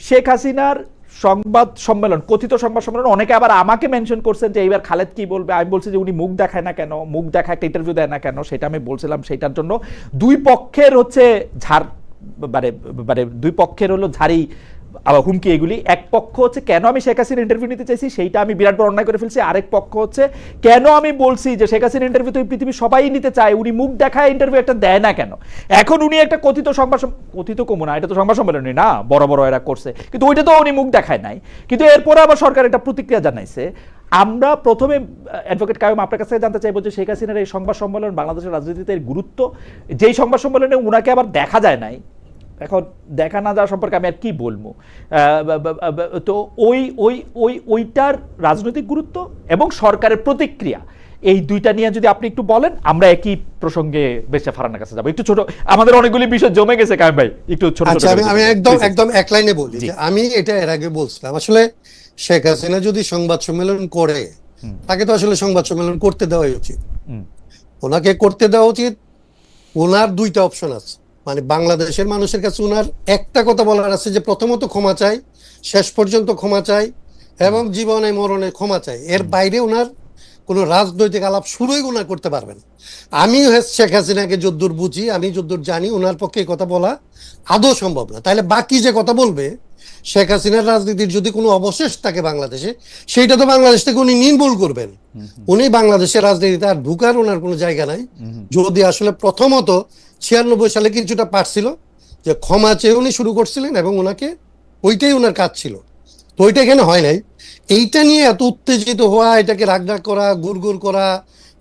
শেখ হাসিনার সংবাদ সম্মেলন, কথিত সংবাদ সম্মেলন, অনেকে আবার আমাকে মেনশন করছেন যে এইবার খালেদ কি বলবে। আমি বলছি যে উনি মুখ দেখায় না কেন, মুখ দেখা একটা ইন্টারভিউ দেয় না কেন, সেটা আমি বলছিলাম। সেটার জন্য দুই পক্ষের হচ্ছে ঝাড়, মানে মানে দুই পক্ষের হলো ঝাড়ি আবার হুমকি এগুলি। এক পক্ষ হচ্ছে কেন আমি শেখ হাসিনার ইন্টারভিউ নিতে চাইছি সেইটা আমি বিরাট বড় অন্যায় করে ফেলছি, আরেক পক্ষ হচ্ছে কেন আমি বলছি যে শেখ হাসিনার ইন্টারভিউ তো পৃথিবী সবাই নিতে চায়, উনি মুখ দেখায় ইন্টারভিউ একটা দেয় না কেন। এখন উনি একটা কথিত সংবাদ, কথিত কমু না, এটা তো সংবাদ সম্মেলনই না, বড় বড় এরা করছে, কিন্তু ওইটা তো উনি মুখ দেখায় নাই। কিন্তু এরপরে আবার সরকার একটা প্রতিক্রিয়া জানাইছে। আমরা প্রথমে অ্যাডভোকেট কাইয়ুম আপনার কাছে জানতে চাইবো যে শেখ হাসিনার এই সংবাদ সম্মেলন বাংলাদেশের রাজনীতিতে এর গুরুত্ব, যেই সংবাদ সম্মেলনে উনাকে আবার দেখা যায় নাই, এখন দেখা না যাওয়া সম্পর্কে আমি আর কি বলবো। তো ওইটার রাজনৈতিক গুরুত্ব এবং সরকারের প্রতিক্রিয়া, এই দুইটা নিয়ে যদি আপনি একটু বলেন, আমরা একই প্রসঙ্গে বেশে ফারানার কাছে যাবো। একটু ছোট, আমাদের অনেকগুলি বিষয় জমে গেছে কাইয়ুম ভাই, একটু ছোট। আমি একদম এক লাইনে বলি যে আমি এটা এর আগে বলছিলাম, আসলে শেখ হাসিনা যদি সংবাদ সম্মেলন করে, তাকে তো আসলে সংবাদ সম্মেলন করতে দেওয়াই উচিত, ওনাকে করতে দেওয়া উচিত। ওনার দুইটা অপশন আছে, মানে বাংলাদেশের মানুষের কাছে ওনার একটা কথা বলার আছে যে প্রথমত ক্ষমা চাই, শেষ পর্যন্ত ক্ষমা চাই এবং জীবনে মরণে ক্ষমা চাই। এর বাইরে ওনার কোনো রাজনৈতিক আলাপ শুরুই ওনার করতে পারবেন। আমি শেখ হাসিনাকে যদ্দূর বুঝি, আমি যদ্দূর জানি, ওনার পক্ষে কথা বলা আদৌ সম্ভব না। তাহলে বাকি যে কথা বলবে, শেখ হাসিনার রাজনীতির যদি কোনো অবশেষ থাকে বাংলাদেশে, সেইটা তো বাংলাদেশ থেকে উনি নির্মূল করবেন। উনি বাংলাদেশের রাজনীতিতে আর ঢুকার ওনার কোনো জায়গা নাই। যদি আসলে প্রথমত 96 সালে কিছুটা পারছিল যে ক্ষমা চেয়ে উনি শুরু করছিলেন এবং ওনাকে ওইটাই ওনার কাজ ছিল, তো ওইটা এখানে হয় নাই। এইটা নিয়ে এত উত্তেজিত হওয়া, এটাকে রাগরাগ করা, গুড়গুড় করা,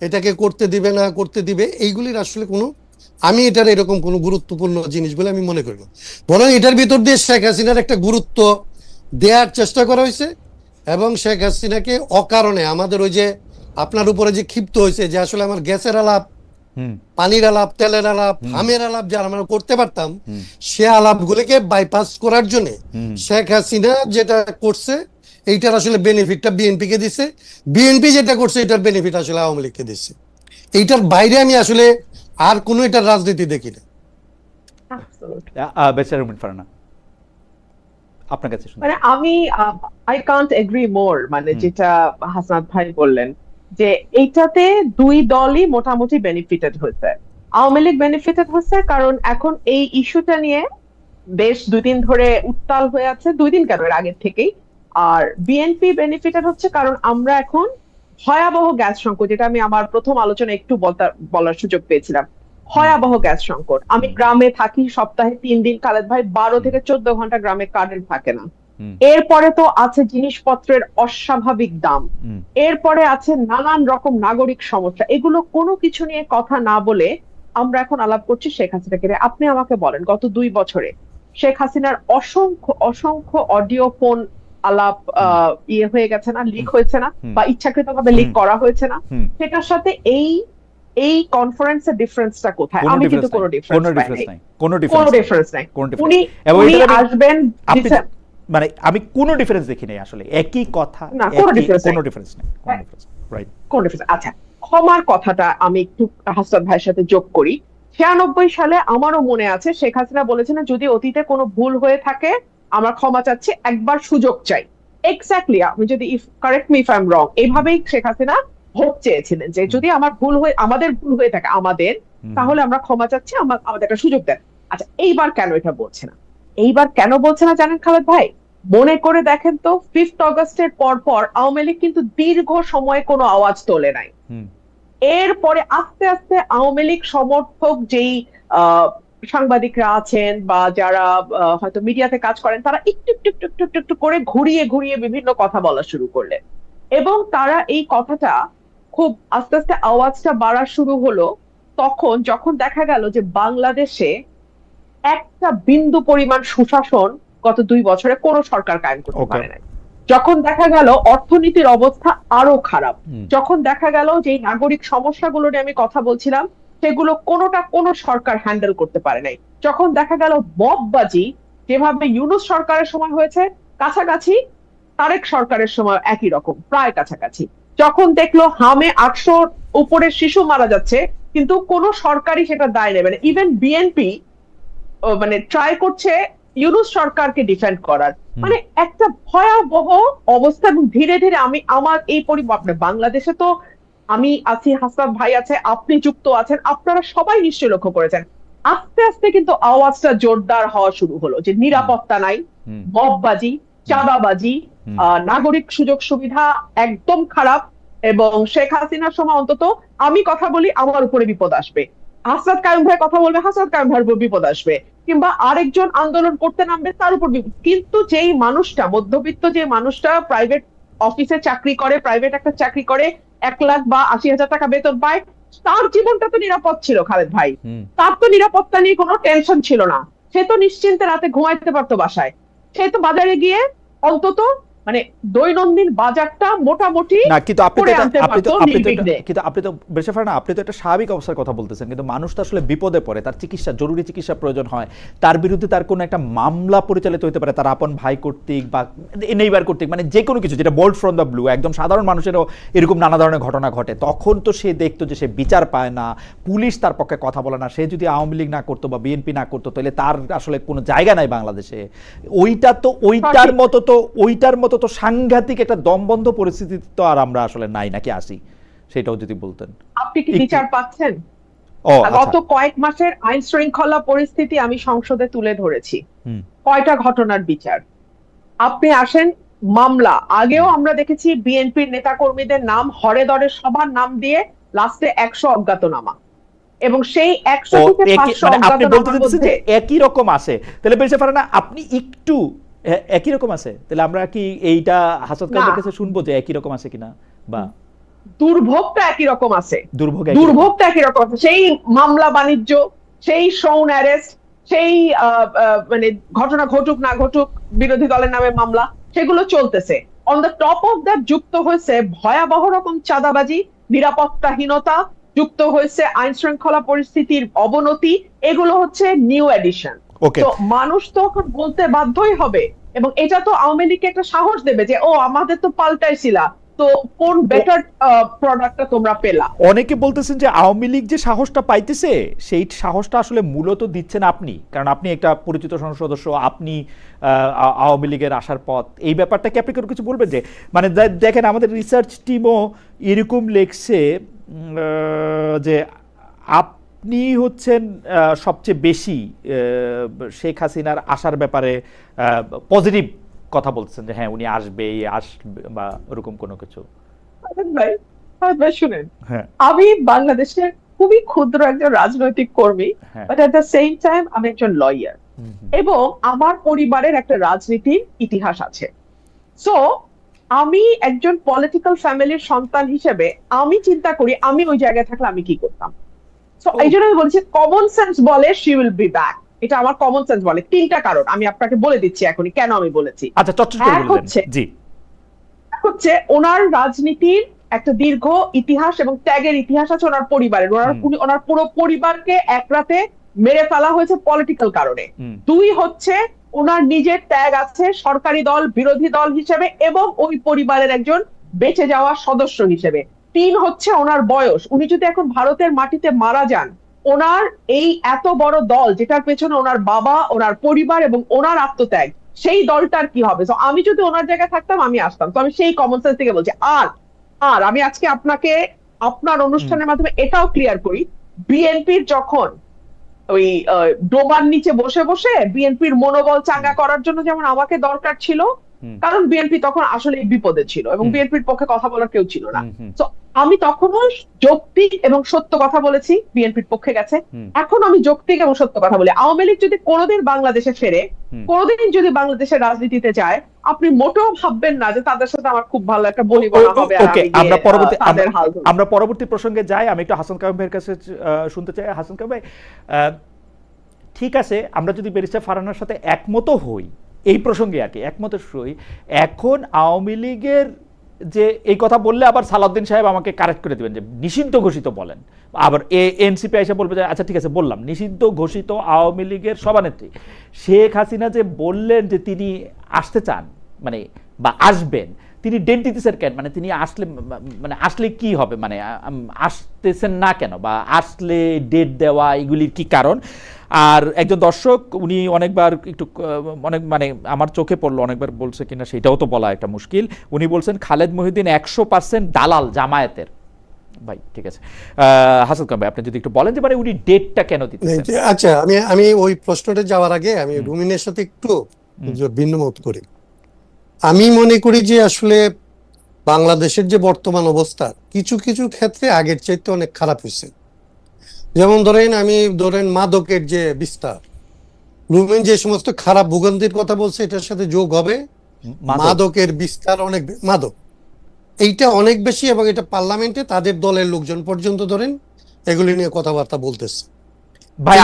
এটাকে করতে দিবে না করতে দিবে, এইগুলির আসলে কোনো, আমি এটার এরকম কোনো গুরুত্বপূর্ণ জিনিস বলে আমি মনে করি না। বরং এটার ভিতর দিয়ে শেখ হাসিনার একটা গুরুত্ব দেওয়ার চেষ্টা করা হয়েছে এবং শেখ হাসিনাকে অকারণে আমাদের ওই যে আপনার উপরে যে ক্ষিপ্ত হয়েছে যে আসলে আমার গ্যাসের আলাপ, পানির আলাপ, তেলের আলাপ, হামের আলাপ যারা আমরা করতে পারতাম, সে আলাপগুলিকে বাইপাস করার জন্য শেখ হাসিনা যেটা করছে, এইটার আসলে বেনিফিটটা বিএনপি কে দিচ্ছে, বিএনপি যেটা করছে এটার বেনিফিট আসলে আওয়ামী লীগকে দিচ্ছে। এইটার বাইরে আমি আসলে আর কোনো এটার রাজনীতি দেখি না। আপনার কাছে মানে আমি আই কান্ট এগ্রি মোর, মানে যেটা হাসনাত ভাই বললেন যে এইটাতে দুই দলই মোটামুটি বেনিফিটেড হয়েছে। আওয়ামী লীগ বেনিফিটেড হয়েছে কারণ এখন এই ইস্যুটা নিয়ে বেশ 2 দিন ধরে উত্তাল হয়ে আছে, 2 দিন কেন, এর আগের থেকেই। আর বিএনপি বেনিফিটেড হচ্ছে কারণ আমরা এখন ভয়াবহ গ্যাস সংকট, যেটা আমি আমার প্রথম আলোচনা একটু বলার সুযোগ পেয়েছিলাম, ভয়াবহ গ্যাস সংকট। আমি গ্রামে থাকি, সপ্তাহে 3 দিন খালেদ ভাই 12 থেকে 14 ঘন্টা গ্রামে কারেন্ট থাকে না। এরপরে তো আছে জিনিসপত্রের অস্বাভাবিক দাম, এরপরে আছে নানান রকম নাগরিক সমস্যা। এগুলো কোনো কিছু নিয়ে কথা না বলে আমরা এখন আলাপ করছি শেখ হাসিনাকে। আপনি আমাকে বলেন, গত 2 বছরে শেখ হাসিনার অসংখ্য অডিও ফোন আলাপ ইয়ে হয়ে গেছে না, লিক হয়েছে না, বা ইচ্ছাকৃতভাবে লিক করা হয়েছে না? সেটার সাথে এই কনফারেন্সের ডিফারেন্সটা কোথায়? আমি কিন্তু কোনো ডিফারেন্স নাই, কোনো ডিফারেন্স নাই। উনি আসবেন, মানে আমি কোনো ডিফারেন্স দেখি নাই, আসলে একই কথা, কোনো ডিফারেন্স নাই। আচ্ছা, ক্ষমার কথাটা আমি একটু হাসনাত ভাইয়ের সাথে যোগ করি। 96 সালে আমারও মনে আছে শেখ হাসিনা বলেছেন, যদি অতীতে কোনো ভুল হয়ে থাকে আমরা ক্ষমা চাচ্ছি, একবার সুযোগ চাই। এক্স্যাক্টলি, আমি যদি correct me if I am রং, এইভাবেই শেখ হাসিনা ভোট চেয়েছিলেন যে যদি আমাদের ভুল হয়ে থাকে তাহলে আমরা ক্ষমা চাচ্ছি, আমাদের একটা সুযোগ দেন। আচ্ছা, এইবার কেন এটা বলছে না? এইবার কেন বলছে না জানেন খালেদ ভাই? মনে করে দেখেন তো, 5 অগস্টের পর আওয়ামী লীগ কিন্তু দীর্ঘ সময় কোনো আওয়াজ তোলে নাই। এরপরে আস্তে আস্তে আওয়ামী লীগ সমর্থক যেই সাংবাদিকরা আছেন বা যারা হয়তো মিডিয়াতে কাজ করেন, তারা একটু করে ঘুরিয়ে বিভিন্ন কথা বলা শুরু করলেন এবং তারা এই কথাটা খুব আস্তে আস্তে আওয়াজটা বাড়া শুরু হলো তখন, যখন দেখা গেল যে বাংলাদেশে একটা বিন্দু পরিমাণ সুশাসন গত 2 বছরে কোনো সরকার কায়েম করতে পারে নাই। যখন দেখা গেল অর্থনীতির অবস্থা আরো খারাপ, যখন দেখা গেল যে নাগরিক সমস্যাগুলো নিয়ে আমি কথা বলছিলাম সেগুলো কোনো সরকার হ্যান্ডেল করতে পারে নাই, যখন দেখা গেল মববাজি যেভাবে ইউনূস সরকারের সময় হয়েছে কাছাকাছি, তারেক সরকারের সময় একই রকম প্রায় কাছাকাছি, যখন দেখলো হামে 800 উপরে শিশু মারা যাচ্ছে কিন্তু কোনো সরকারই সেটা দায় নেবে না। ইভেন বিএনপি মানে ট্রাই করছে ইউনূস সরকারকে ডিফেন্ড করার, মানে একটা ভয়াবহ অবস্থা। এবং ধীরে ধীরে আমি আমার এই বাংলাদেশে তো আমি আছি, হাসনাত ভাই আছে, আপনি যুক্ত আছেন, আপনারা সবাই নিশ্চয়ই লক্ষ্য করেছেন, আস্তে আস্তে কিন্তু আওয়াজটা জোরদার হওয়া শুরু হলো যে নিরাপত্তা নাই, মববাজি, চাঁদাবাজি, নাগরিক সুযোগ সুবিধা একদম খারাপ, এবং শেখ হাসিনার সময় অন্তত আমি কথা বলি আমার উপরে বিপদ আসবে, হাসনাত কায়ুম ভাই কথা বলবে হাসনাত কায়ুম ভাইয়ের উপর বিপদ আসবে, কিংবা আরেকজন আন্দোলন করতে নামবে তার উপর বিপদ। কিন্তু যেই মানুষটা মধ্যবিত্ত, যে মানুষটা প্রাইভেট অফিসে চাকরি করে, প্রাইভেট একটা চাকরি করে, 1 লাখ বা 80,000 টাকা বেতন পায়, তার জীবনটা তো নিরাপদ ছিল খালেদ ভাই, তার তো নিরাপত্তা নিয়ে কোনো টেনশন ছিল না, সে তো নিশ্চিন্তে রাতে ঘুমাইতে পারতো বাসায়, সে তো বাজারে গিয়ে অন্তত মানে দৈনন্দিন বাজারটা মোটামুটি না। কিন্তু আপনি করে তো আনতে পারতো নির্বিঘ্নে। কিন্তু আপনি তো বেশাফার না, আপনি তো একটা স্বাভাবিক অবস্থার কথা বলতেছেন, কিন্তু মানুষ তো আসলে বিপদে পড়ে, তার চিকিৎসা, জরুরি চিকিৎসা প্রয়োজন হয়, তার বিরুদ্ধে তার কোনো একটা মামলা পরিচালিত হতে পারে তার আপন ভাই কর্তৃক বা নেইবার কর্তৃক, মানে যে কোনো কিছু যেটা বোল্ড ফ্রম দ্য ব্লু, একদম সাধারণ মানুষেরও এরকম নানা ধরনের ঘটনা ঘটে, তখন তো সে দেখতো যে সে বিচার পায় না, পুলিশ তার পক্ষে কথা বলে না, সে যদি আওয়ামী লীগ না করতো বা বিএনপি না করতো তাহলে তার আসলে কোনো জায়গা নাই বাংলাদেশে। ওইটার মতো তো সাংঘাতিক একটা দমবন্ধ পরিস্থিতি তো আর আমরা আসলে নাই, নাকি আসি, সেটাও যদি বলতেন। আপনি কি বিচার পাচ্ছেন? আচ্ছা। গত কয়েক মাসের আইন শৃঙ্খলা পরিস্থিতি আমি সংসদে তুলে ধরেছি, কয়টা ঘটনার বিচার। আপনি আসেন মামলা, আগেও আমরা দেখেছি বিএনপির নেতা কর্মীদের নাম হরে দরে সবার নাম দিয়ে লাস্টে 100 অজ্ঞাতনামা, এবং সেই 100 থেকে 500 অজ্ঞাতনামার মধ্যে একই রকম আসে, তাহলে বেশি পারে না আপনি একটু একই রকম আছে, তাহলে আমরা কি এইটা হাসনাত কায়ুমের কাছে শুনবো যে একই রকম আছে কিনা, বা দুর্ভোগটা একই রকম আছে, দুর্ভোগটা একই রকম আছে, সেই মামলা বাণিজ্য, সেই শোন অ্যারেস্ট, সেই মানে ঘটনা ঘটুক না ঘটুক বিরোধী দলের নামে মামলা, সেগুলো চলতেছে। On the top of that যুক্ত হয়েছে ভয়াবহ রকম চাঁদাবাজি, নিরাপত্তাহীনতা, যুক্ত হয়েছে আইন শৃঙ্খলা পরিস্থিতির অবনতি, এগুলো হচ্ছে নিউ এডিশন। তো মানুষ তো এখন বলতে বাধ্যই হবে, এবং এটা তো আওয়ামী লীগকে একটা সাহস দেবে যে ও আমাদের তো পাল্টাইছিলা, তো কোন বেটার প্রোডাক্টটা তোমরা পেলা। অনেকে বলতেছেন যে আওয়ামী লীগ যে সাহসটা পাইতেছে সেই সাহসটা আসলে মূলত দিচ্ছেন আপনি, কারণ আপনি একটা পরিচিত সংসদ সদস্য, আপনি আওয়ামী লীগের আসার পথ, এই ব্যাপারটা কি আপনি কোনো কিছু বলবেন? যে মানে দেখেন আমাদের রিসার্চ টিমও এরকম লেখছে যে আপনি হচ্ছেন সবচেয়ে বেশি শেখ হাসিনার আসার ব্যাপারে পজিটিভ কথা বলছেন, যে হ্যাঁ উনি আসবে বা ওরকম কোনো কিছু। ভাই শুনেন, আমি বাংলাদেশের খুবই ক্ষুদ্র একজন রাজনৈতিক কর্মী, but at the same time আমি একজন লয়ার, এবং আমার পরিবারের একটা রাজনীতির ইতিহাস আছে। সো আমি একজন পলিটিক্যাল ফ্যামিলির সন্তান হিসেবে আমি চিন্তা করি আমি ওই জায়গায় থাকলে আমি কি করতাম। সো এই জন্য আমি বলছি কমন সেন্স বলে শি উইল বি ব্যাক, এটা আমার কমন সেন্স বলে। 3টা কারণ আমি আপনাকে বলে দিচ্ছি এখনই কেন আমি বলেছি। আচ্ছা, চটচট করে বলে দেন। জি, হচ্ছে ওনার রাজনীতির একটা দীর্ঘ ইতিহাস এবং ত্যাগের ইতিহাস আছে ওনার পরিবারের, ওনার পুরো পরিবারকে এক রাতে মেরে ফেলা হয়েছে পলিটিক্যাল কারণে। 2 হচ্ছে ওনার নিজের ত্যাগ আছে সরকারি দল, বিরোধী দল হিসেবে, এবং ওই পরিবারের একজন বেঁচে যাওয়া সদস্য হিসেবে। 3 হচ্ছে ওনার বয়স, উনি যদি এখন ভারতের মাটিতে মারা যান, ওনার এই এত বড় দল যেটার পেছনে ওনার বাবা, ওনার পরিবার এবং ওনার আত্মত্যাগ, সেই দলটার কি হবে। তো আমি যদি ওনার জায়গায় থাকতাম আমি আসতাম। তো আমি সেই কমন সেন্স থেকে বলছি। আর আমি আজকে আপনাকে আপনার অনুষ্ঠানের মাধ্যমে এটাও ক্লিয়ার করি, বিএনপির যখন ওই ডোবার নিচে বসে বসে বিএনপির মনোবল চাঙ্গা করার জন্য যেমন আমাকে দরকার ছিল, কারণ বিএনপি তখন আসলে বিপদে ছিল এবং বিএনপির পক্ষে কথা বলার কেউ ছিল না, তো আমি তখনও যৌক্তিক এবং সত্য কথা বলেছি, বিএনপির পক্ষে গেছে। এখন আমি যৌক্তিক এবং সত্য কথা বলি। আওয়ামী লীগ যদি কোনোদিন বাংলাদেশে ফেরে, কোনোদিন যদি বাংলাদেশের রাজনীতিতে যায়, আপনি মোটেও ভাববেন না যে তাদের সাথে আমার খুব ভালো একটা বনিবনা হবে। আমরা পরবর্তী প্রসঙ্গে যাই। আমি একটু হাসান কায়ুম ভাইয়ের কাছে শুনতে চাই। হাসান কায়ুম ভাই, ঠিক আছে, আমরা যদি ব্যারিস্টার ফারহানার সাথে একমত হই এই প্রসঙ্গে, আর কি একমত হই, এখন আওয়ামী লীগের যে এই কথা বললে আবার সালাউদ্দিন সাহেব আমাকে কারেক্ট করে দিবেন যে নিষিদ্ধ ঘোষিত বলেন, আবার এনসিপি এসে বলবে যে আচ্ছা ঠিক আছে বললাম নিষিদ্ধ ঘোষিত আওয়ামী লীগের সভানেত্রী শেখ হাসিনা যে বললেন যে তিনি আসতে চান, মানে বা আসবেন, তিনি ডেট দিতেছেন কেন? মানে তিনি আসলে, মানে আসলে কি হবে, মানে আসতেছেন না কেন, বা আসলে ডেট দেওয়া, এগুলির কি কারণ? আর একজন দর্শক উনি অনেকবার একটু অনেক মানে আমার চোখে পড়লো, অনেকবার বলছে কিনা সেটাও তো বলা একটা মুশকিল। উনি বলছেন খালেদ মহিউদ্দিন 100% দালাল জামায়াতের। ভাই ঠিক আছে, হাসান খান ভাই আপনি যদি একটু বলেন যে মানে উনি ডেটটা কেন দিতেছেন। আচ্ছা, আমি ওই প্রশ্নটা যাওয়ার আগে আমি রুমিনের সাথে একটু ভিন্ন মত করি। আমি মনে করি যে আসলে বাংলাদেশের যে বর্তমান অবস্থা কিছু কিছু ক্ষেত্রে আগের চাইতে অনেক খারাপ হয়েছে। যেমন ধরেন মাদকের যে বিস্তার, রুমিন যে সমস্ত খারাপ ভূগন্ধির কথা বলছে এটার সাথে যোগ হবে মাদকের বিস্তার, মাদক এইটা অনেক বেশি, এবং এটা পার্লামেন্টে তাদের দলের লোকজন পর্যন্ত ধরেন এগুলি নিয়ে কথাবার্তা বলতেছে। ভাই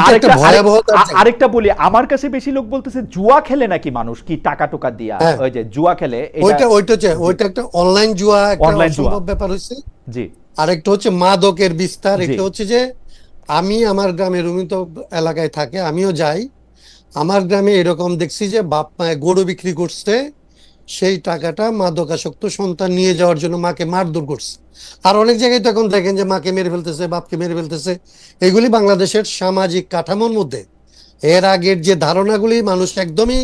আরেকটা বলি, আমার কাছে বেশি লোক বলতেছে জুয়া খেলে নাকি মানুষ, কি টাকা টোকা দিয়া ওই যে জুয়া খেলে, ওইটা একটা অনলাইন জুয়া, একটা অসম্ভব ব্যাপার হচ্ছে। জি, আরেকটা হচ্ছে মাদকের বিস্তার। এটা হচ্ছে যে আমি আমার গ্রামে, রুমিন তো এলাকায় থাকে, আমিও যাই, আমার গ্রামে এরকম দেখছি যে বাপ মায়ে গরু বিক্রি করছে, সেই টাকাটা মাদকাসক্ত সন্তান নিয়ে যাওয়ার জন্য মাকে মারধর করছে। আর অনেক জায়গায় তো এখন দেখেন যে মাকে মেরে ফেলতেছে, বাপকে মেরে ফেলতেছে। এগুলি বাংলাদেশের সামাজিক কাঠামোর মধ্যে এর আগের যে ধারণাগুলি মানুষ একদমই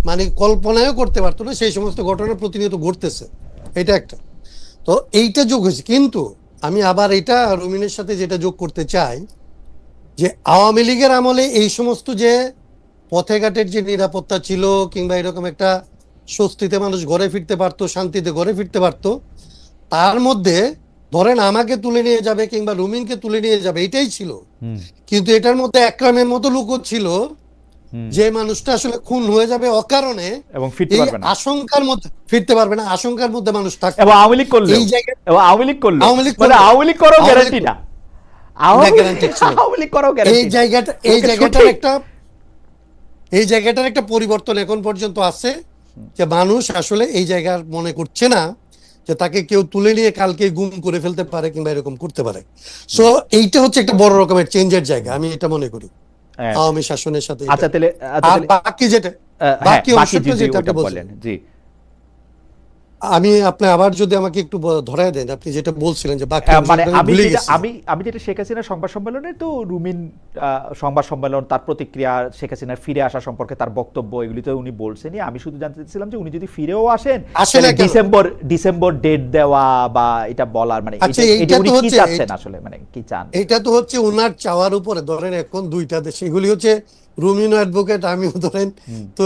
মানে কল্পনাও করতে পারতো না, সেই সমস্ত ঘটনা প্রতিনিয়ত ঘটতেছে। এটা একটা তো এইটা যোগ হয়েছে। কিন্তু আমি আবার এটা রুমিনের সাথে যেটা যোগ করতে চাই যে আওয়ামী লীগের আমলে এই সমস্ত যে পথে ঘাটের যে নিরাপত্তা ছিল, কিংবা এরকম একটা স্বস্তিতে মানুষ ঘরে ফিরতে পারতো, শান্তিতে ঘরে ফিরতে পারতো, তার মধ্যে ধরেন আমাকে তুলে নিয়ে যাবে কিংবা রুমিনকে তুলে নিয়ে যাবে এটাই ছিল। কিন্তু এটার মধ্যে একরামের মতো লোক ছিল যে মানুষটা আসলে খুন হয়ে যাবে অকারণে এবং আশঙ্কার মধ্যে ফিরতে পারবে না, আশঙ্কার মধ্যে মানুষ থাকবে। এবং আওয়ামী লীগ করলো, এই জায়গায় আওয়ামী লীগ করলো, মানে আওয়ামী লীগ করো গ্যারান্টি না, আওয়ামী লীগ করো গ্যারান্টি। এই জায়গাটার একটা পরিবর্তন এখন পর্যন্ত আছে, যে মানুষ আসলে এই জায়গার মনে করছে না যে তাকে কেউ তুলে নিয়ে কালকে গুম করে ফেলতে পারে কিংবা এরকম করতে পারে। সো এইটা হচ্ছে একটা বড় রকমের চেঞ্জের জায়গা, আমি এটা মনে করি আওয়ামী শাসনের সাথে। আচ্ছা তাহলে বাকি যেটা অংশটা যেটা আপনি বললেন, জি আমি আপনি আবার যদি আমাকে একটু ধরায় দেন, আপনি যেটা বলছিলেন যে বাকি মানে আমি যেটা শেখ হাসিনার সংবাদ সম্মেলনে তো রুমিন সংবাদ সম্মেলন, তার প্রতিক্রিয়া, শেখ হাসিনার ফিরে আসা সম্পর্কে তার বক্তব্য, এগুলি তো উনি বলছেনই। আমি শুধু জানতে চাইছিলাম যে উনি যদি ফিরেও আসেন ডিসেম্বর ডেট দেওয়া বা এটা বলার মানে এটা উনি কি চাচ্ছেন আসলে, মানে কি চান? এটা তো হচ্ছে ওনার চাওয়ার উপরে। ধরেন এখন দুইটা দেশ, এগুলি হচ্ছে রুমিনও অ্যাডভোকেট, আমিও ধরেন তো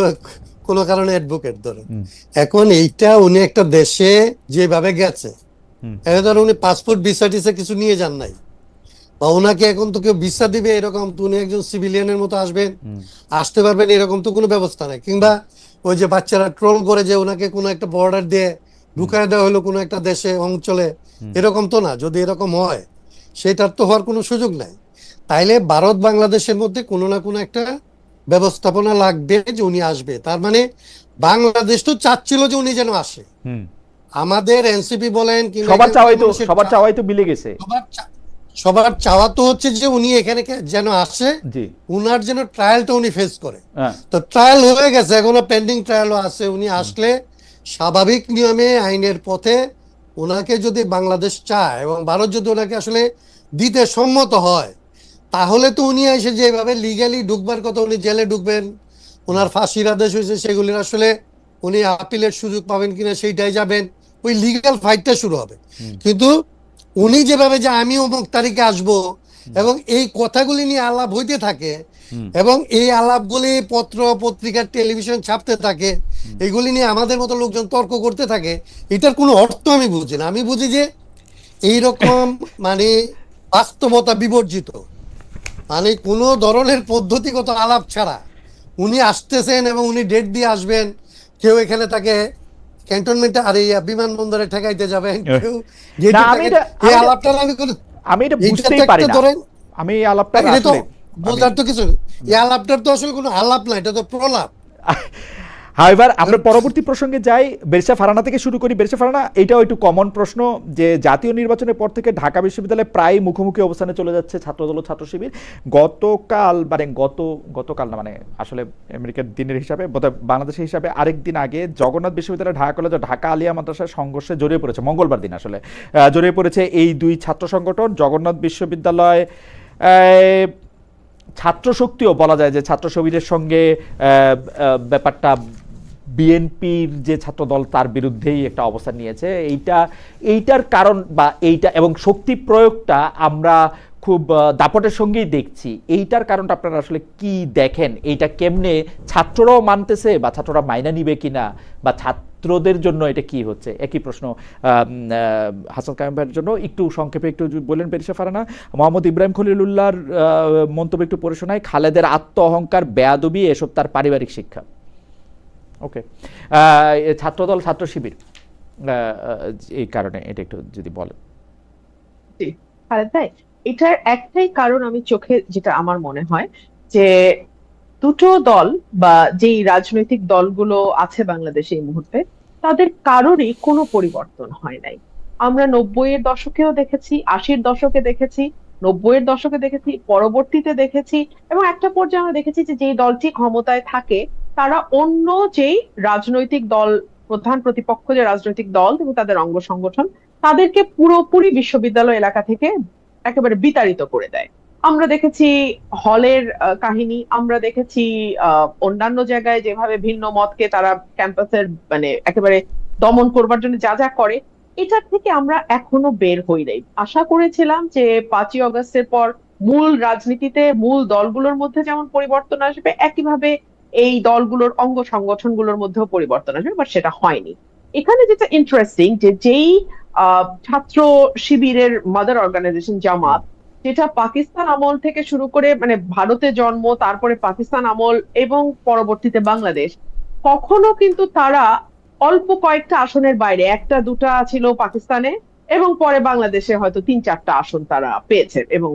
কোনো কারণে অ্যাডভোকেট ধরেন। এখন এইটা উনি একটা দেশে যেভাবে গেছে, ধরেন উনি পাসপোর্ট ভিসা টিসা কিছু নিয়ে যান নাই, বা ওনাকে এখন তো কেউ ভিসা দিবে এরকম, তো উনি একজন সিভিলিয়ানের মতো আসবেন, আসতে পারবেন এরকম তো কোনো ব্যবস্থা নাই। কিংবা ওই যে বাচ্চারা ট্রোল করে যে ওনাকে কোনো একটা বর্ডার দিয়ে ঢুকায় দেওয়া হলো কোনো একটা দেশে অঞ্চলে, এরকম তো না। যদি এরকম হয় সেটার তো হওয়ার কোনো সুযোগ নাই। তাইলে ভারত বাংলাদেশের মধ্যে কোনো না কোনো একটা ব্যবস্থাপনা লাগবে যে উনি আসবে। তার মানে বাংলাদেশ তো চাচ্ছিল যে উনি যেন আসে। আমাদের এনসিপি বলেন, সবার চাওয়াই তো মিলে গেছে, সবার চাওয়া তো হচ্ছে যে উনি এখানে যেন আসে, উনার যেন ট্রায়ালটা উনি ফেস করে। তো ট্রায়াল হয়ে গেছে, এখনো পেন্ডিং ট্রায়ালও আছে। উনি আসলে স্বাভাবিক নিয়মে আইনের পথে ওনাকে যদি বাংলাদেশ চায় এবং ভারত যদি ওনাকে আসলে দিতে সম্মত হয়, তাহলে তো উনি এসে যেভাবে লিগালি ঢুকবার কথা, উনি জেলে ঢুকবেন, ওনার ফাঁসির আদেশ হয়েছে, সেগুলির আসলে উনি আপিলের সুযোগ পাবেন কিনা সেইটাই যাবেন, ওই লিগাল ফাইটটা শুরু হবে। কিন্তু উনি যেভাবে যে আমি অমুক তারিখে আসবো এবং এই কথাগুলি নিয়ে আলাপ হইতে থাকে, এবং এই আলাপগুলি পত্র পত্রিকার টেলিভিশন ছাপতে থাকে, এগুলি নিয়ে আমাদের মতো লোকজন তর্ক করতে থাকে, এটার কোনো অর্থ আমি বুঝি না। আমি বুঝি যে এইরকম মানে বাস্তবতা বিবর্জিত, মানে কোনো ধরনের পদ্ধতিগত আলাপ ছাড়া উনি আসতেছেন এবং উনি ডেট দিয়ে আসবেন। কেউ এখানে তাকে ক্যান্টনমেন্টে আর এই বিমানবন্দরে ঠেকাইতে যাবেন, কেউ এই আলাপটা আমি এটা বুঝতেই পারি না। আমি এই আলাপটা আসলে বোঝার তো কিছু, এই আলাপটার তো আসলে কোনো আলাপ না, এটা তো প্রলাপ। হ্যাঁ, এবার আমরা পরবর্তী প্রসঙ্গে যাই। বেরসা ফারানা থেকে শুরু করি। বেরসা ফারানা, এটাও একটু কমন প্রশ্ন যে জাতীয় নির্বাচনের পর থেকে ঢাকা বিশ্ববিদ্যালয়ে প্রায় মুখোমুখি অবস্থানে চলে যাচ্ছে ছাত্রদল ও ছাত্র শিবির। গতকাল না, মানে আসলে আমেরিকার দিনের হিসাবে, বাংলাদেশের হিসাবে আরেক দিন আগে জগন্নাথ বিশ্ববিদ্যালয়, ঢাকা কলেজ ও ঢাকা আলিয়া মাদ্রাসার সংঘর্ষে জড়িয়ে পড়েছে, মঙ্গলবার দিন আসলে জড়িয়ে পড়েছে এই দুই ছাত্র সংগঠন। জগন্নাথ বিশ্ববিদ্যালয় ছাত্র শক্তিও বলা যায় যে ছাত্র শিবিরের সঙ্গে ব্যাপারটা বিএনপির যে ছাত্র দল তার বিরুদ্ধেই একটা অবস্থান নিয়েছে। এইটার কারণ বা এইটা এবং শক্তি প্রয়োগটা আমরা খুব দাপটের সঙ্গেই দেখছি, এইটার কারণটা আপনারা আসলে কি দেখেন? এইটা কেমনে ছাত্ররাও মানতেছে বা ছাত্ররা মাইনা নিবে কিনা, বা ছাত্রদের জন্য এটা কি হচ্ছে? একই প্রশ্ন হাসান কায়েম ভাইয়ের জন্য। একটু সংক্ষেপে একটু বললেন পেরিসা ফারানা। মোহাম্মদ ইব্রাহিম খলিলুল্লাহর মন্তব্য একটু পড়ে শোনায়, খালেদের আত্ম অহংকার, বেয়াদবি এসব তার পারিবারিক শিক্ষা। ওকে, ছাত্রদল ছাত্র শিবির এই কারণে এটা একটু যদি বলেন। তাই এটার একটাই কারণ আমি চোখে যেটা আমার মনে হয় যে দুটো দল বা যেই রাজনৈতিক দলগুলো আছে বাংলাদেশে এই মুহূর্তে, তাদের কারোরই কোনো পরিবর্তন হয় নাই। আমরা 90-এর দশকেও দেখেছি, 80-র দশকে দেখেছি, 90-এর দশকে দেখেছি, পরবর্তীতে দেখেছি, এবং একটা পর্যায়ে আমরা দেখেছি যে যেই দলটি ক্ষমতায় থাকে তারা অন্য যেই রাজনৈতিক দল, প্রধান প্রতিপক্ষ যে রাজনৈতিক দল এবং তাদের অঙ্গ সংগঠন, তাদেরকে পুরোপুরি বিশ্ববিদ্যালয় এলাকা থেকে একেবারে বিতাড়িত করে দেয়। আমরা দেখেছি হলের কাহিনী, আমরা দেখেছি অন্যান্য জায়গায় যেভাবে ভিন্ন মতকে তারা ক্যাম্পাসের মানে একেবারে দমন করবার জন্য যা যা করে। এটার থেকে আমরা এখনো বের হই নাই। আশা করেছিলাম যে 5ই অগস্টের পর মূল রাজনীতিতে মূল দলগুলোর মধ্যে যেমন পরিবর্তন আসবে, একইভাবে এই দলগুলোর অঙ্গ সংগঠনগুলোর মধ্যেও পরিবর্তন আসবে, বাট সেটা হয়নি। এখানে যেটা ইন্টারেস্টিং যে যেই ছাত্র শিবিরের মাদার অর্গানাইজেশন জামাত, যেটা পাকিস্তান আমল থেকে শুরু করে মানে ভারতে জন্ম, তারপরে পাকিস্তান আমল এবং পরবর্তীতে বাংলাদেশ, কখনো কিন্তু তারা অল্প কয়েকটা আসনের বাইরে, একটা দুটা ছিল পাকিস্তানে এবং পরে বাংলাদেশে হয়তো 3-4টা আসন তারা পেয়েছে, এবং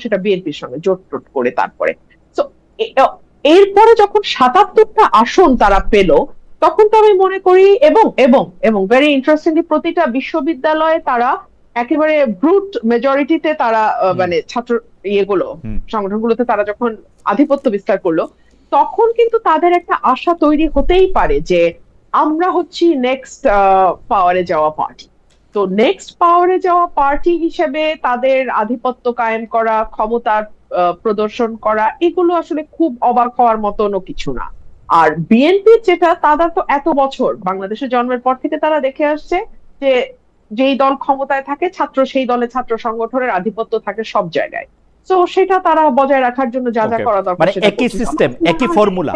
সেটা বিএনপির সঙ্গে জোট টোট করে। তারপরে তো এরপরে যখন 77টা আসন তারা পেল, তখন তো আমি মনে করি এবং এবং এবং ভেরি ইন্টারেস্টিংলি প্রতিটা বিশ্ববিদ্যালয়ে তারা একেবারে ব্রুট মেজরিটিতে তারা মানে ছাত্র ইয়েগুলো সংগঠনগুলোতে তারা যখন আধিপত্য বিস্তার করলো, তখন কিন্তু তাদের একটা আশা তৈরি হতেই পারে যে আমরা হচ্ছি নেক্সট পাওয়ারে যাওয়া পার্টি। তো নেক্সট পাওয়ারে যাওয়া পার্টি হিসেবে তাদের আধিপত্য কায়েম করা, ক্ষমতার প্রদর্শন করা, এগুলো আসলে খুব অবাক হওয়ার মতনও কিছু না। আর বিএনপি যেটা, তারা তো এত বছর বাংলাদেশে জন্মের পর থেকে তারা দেখে আসছে যে যেই দল ক্ষমতায় থাকে ছাত্র সেই দলে ছাত্র সংগঠনের আধিপত্য থাকে সব জায়গায়। তো সেটা তারা বজায় রাখার জন্য যা যা করা দরকার, মানে একই সিস্টেম, একই ফর্মুলা,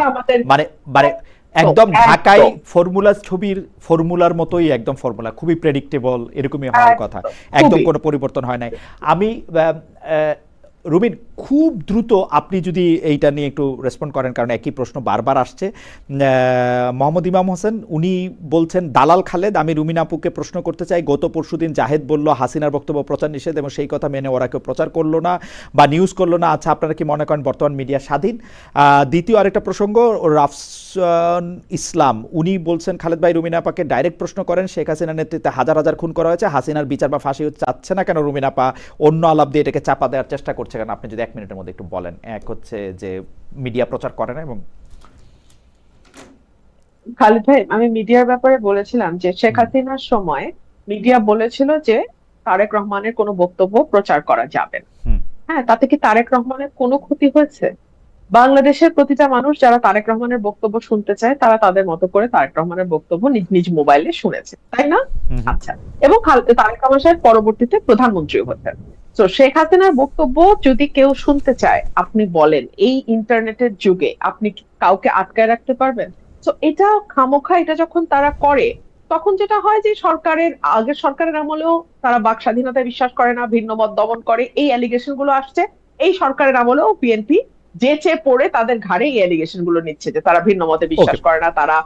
মানে মানে একদম ঢাকায় ফর্মুলা ছবির ফর্মুলার মতোই একদম ফর্মুলা, খুবই প্রেডিক্টেবল, এরকমই হওয়ার কথা, একদম কোনো পরিবর্তন হয় নাই। আমি রুমিন, খুব দ্রুত আপনি যদি এইটা নিয়ে একটু রেসপন্ড করেন, কারণ একই প্রশ্ন বারবার আসছে। মোহাম্মদ ইমাম হোসেন উনি বলছেন, দালাল খালেদ, আমি রুমিন আপুকে প্রশ্ন করতে চাই, গত পরশুদিন জাহেদ বলল হাসিনার বক্তব্য প্রচার নিষেধ, এবং সেই কথা মেনে ওরা কেউ প্রচার করলো না বা নিউজ করলো না। আচ্ছা, আপনারা কি মনে করেন বর্তমান মিডিয়া স্বাধীন? দ্বিতীয় আরেকটা প্রসঙ্গ, রাফসান ইসলাম উনি বলছেন, খালেদ ভাই রুমিন আপাকে ডাইরেক্ট প্রশ্ন করেন, শেখ হাসিনার নেতৃত্বে হাজার হাজার খুন করা হয়েছে, হাসিনার বিচার বা ফাঁসি চাচ্ছে না কেন রুমিন আপা? অন্য আলাপ দিয়ে এটাকে চাপা দেওয়ার চেষ্টা করছে কেন? আপনি যদি 1 মিনিটের মধ্যে একটু বলেন। এক হচ্ছে যে মিডিয়া প্রচার করে না, এবং খালিদ ভাই, আমি মিডিয়ার ব্যাপারে বলেছিলাম যে শেখ হাসিনার সময় মিডিয়া বলেছিল যে তারেক রহমানের কোনো বক্তব্য প্রচার করা যাবে না। হ্যাঁ, তাতে কি তারেক রহমানের কোনো ক্ষতি হয়েছে? বাংলাদেশের প্রতিটা মানুষ যারা তারেক রহমানের বক্তব্য শুনতে চায়, তারা তাদের মতো করে তারেক রহমানের বক্তব্য নিজ নিজ মোবাইলে শুনেছে, তাই না? আচ্ছা, এবং তারেক রহমান সাহেব পরবর্তীতে প্রধানমন্ত্রী হয়েছেন। তো শেখ হাসিনার বক্তব্য যদি কেউ শুনতে চায়, আপনি বলেন এই ইন্টারনেটের যুগে আপনি কাউকে আটকায় রাখতে পারবেন? তো এটা খামোখা এটা যখন তারা করে, তখন যেটা হয় যে আগের সরকারের আমলেও তারা বাক স্বাধীনতায় বিশ্বাস করে না, ভিন্ন মত দমন করে, এই অ্যালিগেশন গুলো আসছে। এই সরকারের আমলেও বিএনপি যে চেয়ে পড়ে তাদের ঘাড়ে এই অ্যালিগেশন গুলো নিচ্ছে যে তারা ভিন্ন মতে বিশ্বাস করে না, তারা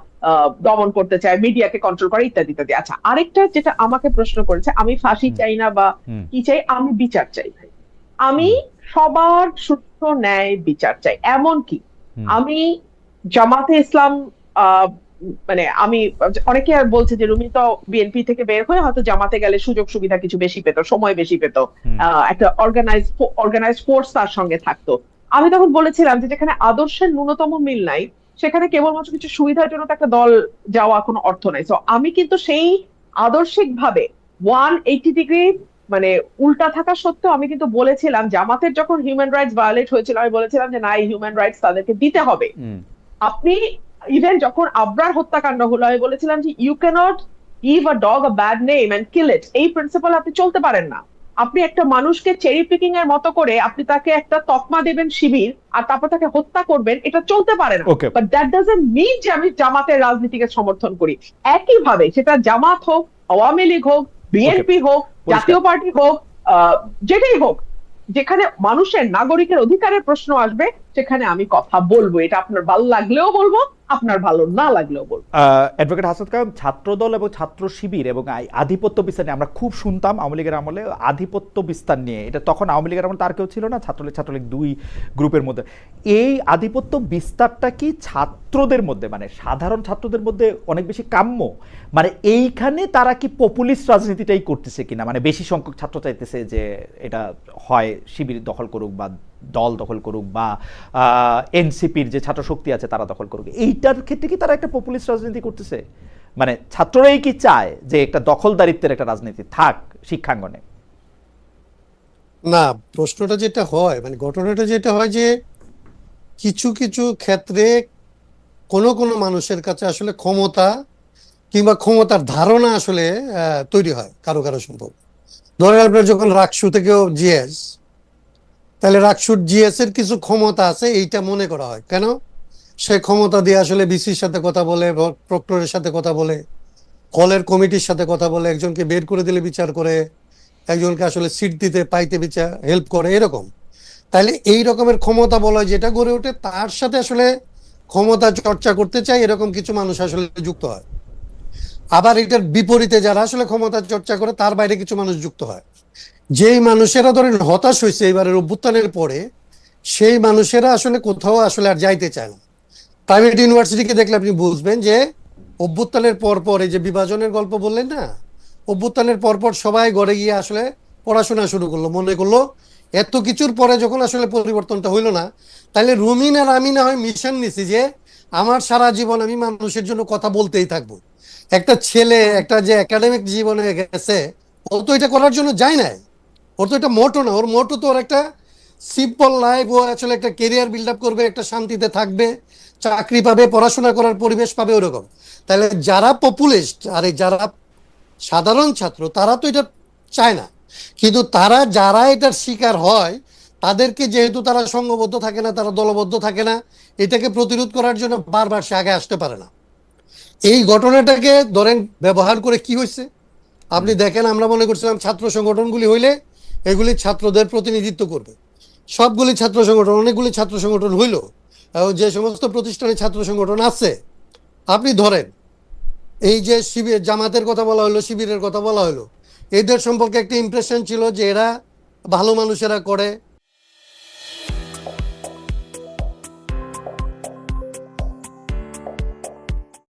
দমন করতে চায়, মিডিয়াকে কন্ট্রোল করে, ইত্যাদি ইত্যাদি। আচ্ছা, আরেকটা যেটা আমাকে প্রশ্ন করেছে, আমি ফাঁসি চাই না বা কি চাই, আমি বিচার চাই ভাই। আমি সবার সুস্থ ন্যায় বিচার চাই। এমনকি আমি জামাতে ইসলাম মানে আমি, অনেকে আর বলছে যে রুমি তো বিএনপি থেকে বের হয়ে হয়তো জামাতে গেলে সুযোগ সুবিধা কিছু বেশি পেত, সময় বেশি পেত, একটা অর্গানাইজ ফোর্স তার সঙ্গে থাকতো। আমি তখন বলেছিলাম যে যেখানে আদর্শের ন্যূনতম মিল নাই, সেখানে কেবলমাত্র কিছু সুবিধার জন্য একটা দল যাওয়া কোনো অর্থ নাই। তো আমি কিন্তু সেই আদর্শিক ভাবে 180 ডিগ্রি মানে উল্টা থাকা সত্ত্বেও আমি কিন্তু বলেছিলাম, জামাতের যখন হিউম্যান রাইটস ভায়োলেট হয়েছিল আমি বলেছিলাম যে না, এই হিউম্যান রাইটস তাদেরকে দিতে হবে। আপনি ইভেন যখন আবরার হত্যাকাণ্ড হলো আমি বলেছিলাম যে you can't give a dog a bad name and kill it, এই প্রিন্সিপাল আপনি চলতে পারেন না। আপনি একটা মানুষকে চেরি পিকিং এর মতো করে আপনি তাকে একটা তকমা দেবেন শিবির আর তারপর তাকে হত্যা করবেন, এটা চলতে পারে না। Okay. But that doesn't mean যে আমি জামাতের রাজনীতিকে সমর্থন করি। একইভাবে সেটা জামাত হোক, আওয়ামী লীগ হোক, বিএনপি হোক, জাতীয় পার্টি হোক, যেটাই হোক, যেখানে মানুষের নাগরিকের অধিকারের প্রশ্ন আসবে সেখানে আমি কথা বলবো। এটা আপনার ভালো লাগলেও বলবো, আপনার ভালো না লাগলেও বলবো। অ্যাডভোকেট হাসান কালাম, ছাত্রদল এবং ছাত্র শিবির এবং আধিপত্য বিস্তার নিয়ে আমরা খুব শুনতাম আওয়ামী লীগের আমলে, আধিপত্য বিস্তার নিয়ে। এটা তখন আওয়ামী লীগের আমলে তার কেউ ছিল না, ছাত্রলীগ দুই গ্রুপের মধ্যে। এই আধিপত্য বিস্তারটা কি ছাত্রদের মধ্যে, মানে সাধারণ ছাত্রদের মধ্যে অনেক বেশি কাম্য? মানে এইখানে তারা কি পপুলিস্ট রাজনীতিটাই করতেছে কিনা? মানে বেশি সংখ্যক ছাত্র চাইতেছে যে এটা হয় শিবির দখল করুক বা দল দখল করুক বা এনসিপির যে ছাত্র শক্তি আছে তারা দখল করুক, এইটার ক্ষেত্রে কি তারা একটা পপুলিস্ট রাজনীতি করতেছে? মানে ছাত্ররাই কি চায় যে একটা দখলদারিত্বের একটা রাজনীতি থাক শিক্ষাঙ্গনে? না, প্রশ্নটা যেটা হয়, মানে ঘটনাটা যেটা হয় যে কিছু কিছু ক্ষেত্রে কোনো কোনো মানুষের কাছে আসলে ক্ষমতা কিংবা ক্ষমতার ধারণা আসলে তৈরি হয় কারো কারো সম্ভব। ধরেন আপনার যখন রাকসু থেকেও জিএস, তাহলে রাকসুর জিএস এর কিছু ক্ষমতা আছে এইটা মনে করা হয়। কেন? সে ক্ষমতা দিয়ে আসলে বিসির সাথে কথা বলে, প্রক্টরের সাথে কথা বলে, কলের কমিটির সাথে কথা বলে, একজনকে বের করে দিলে বিচার করে, একজনকে আসলে সিট দিতে পাইতে বিচার হেল্প করে, এরকম। তাহলে এই রকমের ক্ষমতা বলা হয় যেটা গড়ে ওঠে, তার সাথে আসলে ক্ষমতা চর্চা করতে চাই এরকম কিছু মানুষ আসলে যুক্ত হয়। আবার এটার বিপরীতে যারা আসলে ক্ষমতা চর্চা করে তার বাইরে কিছু মানুষ যুক্ত হয়। যেই মানুষেরা ধরেন হতাশ হয়েছে এবারের অভ্যুত্থানের পরে, সেই মানুষেরা আসলে কোথাও আসলে আর যাইতে চায় না। প্রাইভেট ইউনিভার্সিটিকে দেখলে আপনি বুঝবেন যে অভ্যুত্থানের পর এই যে বিভাজনের গল্প বললেন না, অভ্যুত্থানের পর সবাই ঘরে গিয়ে আসলে পড়াশোনা শুরু করলো, মনে করলো এত কিছুর পরে যখন আসলে পরিবর্তনটা হইলো না, তাহলে রুমিন আর আমি না হয় মিশন নিছি যে আমার সারা জীবন আমি মানুষের জন্য কথা বলতেই থাকবো। একটা ছেলে একটা যে একাডেমিক জীবনে গেছে, ও তো এটা করার জন্য যায় না, ওর তো এটা মোটো না। ওর মোটো তো ওর একটা সিম্পল লাইফ, ও আসলে একটা কেরিয়ার বিল্ড আপ করবে, একটা শান্তিতে থাকবে, চাকরি পাবে, পড়াশোনা করার পরিবেশ পাবে, ওরকম। তাহলে যারা পপুলিস্ট আর যারা সাধারণ ছাত্র তারা তো এটা চায় না, কিন্তু তারা যারা এটার শিকার হয় তাদেরকে যেহেতু তারা সংঘবদ্ধ থাকে না, তারা দলবদ্ধ থাকে না, এটাকে প্রতিরোধ করার জন্য বারবার সে আগে আসতে পারে না। এই ঘটনাটাকে ধরেন ব্যবহার করে কি হয়েছে আপনি দেখেন। আমরা মনে করছিলাম ছাত্র সংগঠনগুলি হইলে এগুলি ছাত্রদের প্রতিনিধিত্ব করবে, সবগুলি ছাত্র সংগঠন, অনেকগুলি ছাত্র সংগঠন হইল, যে সমস্ত প্রতিষ্ঠানে ছাত্র সংগঠন আছে, আপনি ধরেন এই যে শিবির, জামাতের কথা বলা হলো, শিবিরের কথা বলা হলো, এদের সম্পর্কে একটা ইমপ্রেশন ছিল যে এরা ভালো মানুষেরা করে,